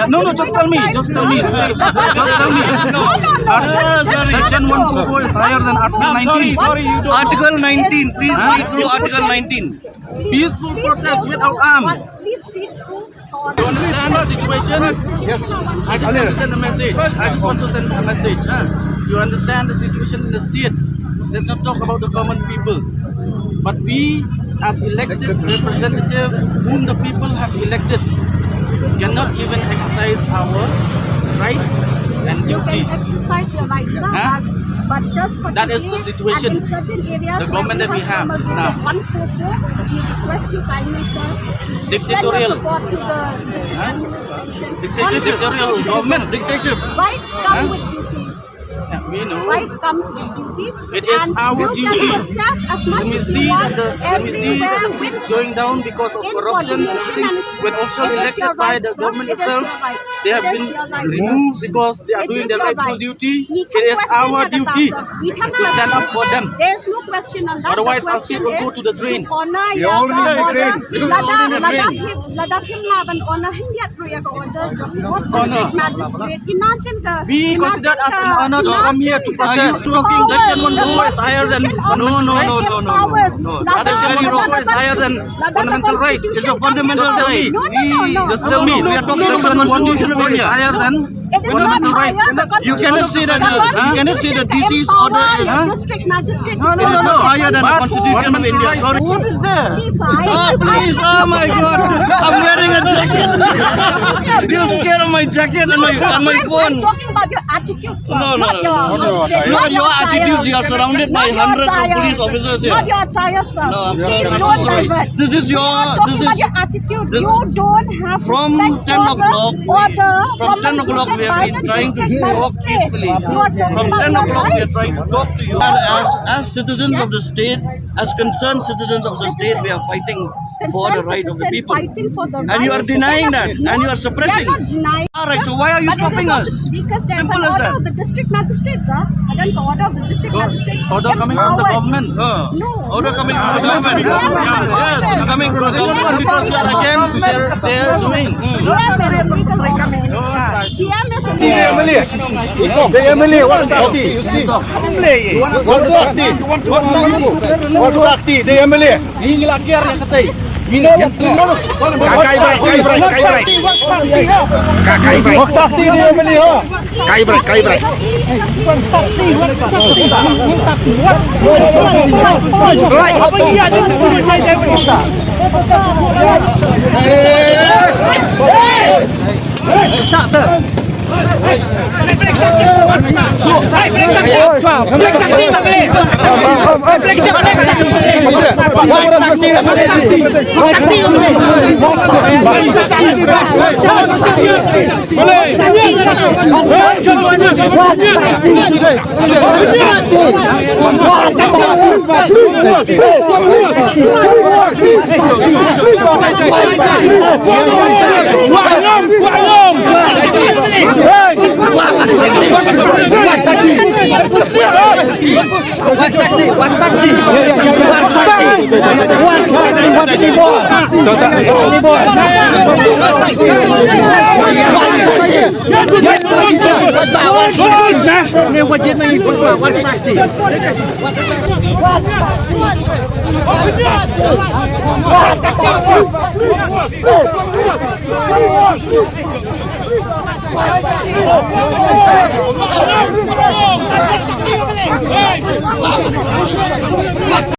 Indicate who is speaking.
Speaker 1: No, just tell me. Just tell me. Section 144 is higher than Article 19. Article 19. Please read through Article 19. Peaceful protest without arms. You understand the situation?
Speaker 2: Yes.
Speaker 1: I just want to send a message. You understand the situation in the state. Let's not talk about the common people. But we, as elected representatives, whom the people have elected, cannot even exercise our right and duty.
Speaker 3: Exercise your right, sir, but just for
Speaker 1: That is the situation. The government that we have now.
Speaker 3: 144, we request you kindly, sir.
Speaker 1: Dictatorial.
Speaker 3: Send your support to the
Speaker 1: Dictatorial government. Dictatorship.
Speaker 3: Right come with duties.
Speaker 1: We know.
Speaker 3: Right comes with duties.
Speaker 1: It is our duty.
Speaker 3: When
Speaker 1: we see that the state is going down because of corruption and everything, when officials elected by the government itself, they have been removed because they are doing their rightful duty. It is our duty to stand up for them.
Speaker 3: There is no question on that.
Speaker 1: Otherwise, our state will go to the drain.
Speaker 2: We already in the drain.
Speaker 1: We considered as an honor to come here to protest. Section 144 is higher than no. Section 144 is higher than fundamental rights. It's a fundamental right. Just tell me. We are talking Section 144 is higher than fundamental rights.
Speaker 2: You cannot say that. You cannot say that this is order is.
Speaker 3: District magistrate.
Speaker 2: It is not higher than the Constitution of India. Sorry.
Speaker 1: What is there?
Speaker 2: Please, oh my God, I'm wearing a jacket. You're scared of my jacket and my phone.
Speaker 3: I'm talking about your attitude, sir.
Speaker 2: No.
Speaker 3: Look
Speaker 2: at your attitude. You are surrounded by hundreds of police officers here.
Speaker 3: Not your attire, sir.
Speaker 2: No, I'm
Speaker 3: Please
Speaker 2: sorry.
Speaker 3: don't
Speaker 2: Sorry.
Speaker 3: divert.
Speaker 2: This is your.
Speaker 3: Talking
Speaker 2: This
Speaker 3: about
Speaker 2: is
Speaker 3: your attitude.
Speaker 2: this-
Speaker 3: You don't have
Speaker 2: from
Speaker 3: respect
Speaker 2: 10
Speaker 3: for the
Speaker 2: o'clock.
Speaker 3: order
Speaker 2: From 10 o'clock we have been trying to talk peacefully. From 10 o'clock we are trying to talk to you. As citizens of the state, as concerned citizens of the state, we are fighting for the right of the people. And you are denying that, and you are suppressing. Alright, so why are you stopping us?
Speaker 3: Because there's
Speaker 2: Simple
Speaker 3: an
Speaker 2: as
Speaker 3: order
Speaker 2: that.
Speaker 3: of the district magistrate, sir. Again, the order of the district magistrate.
Speaker 1: Order coming from the government.
Speaker 3: No.
Speaker 2: Order coming from the government. Yes, it's coming from the government because we are against their doing.
Speaker 4: The MLA, what party? You see, what party? What party? The MLA. Kakai break. What party? The MLA. Kai break.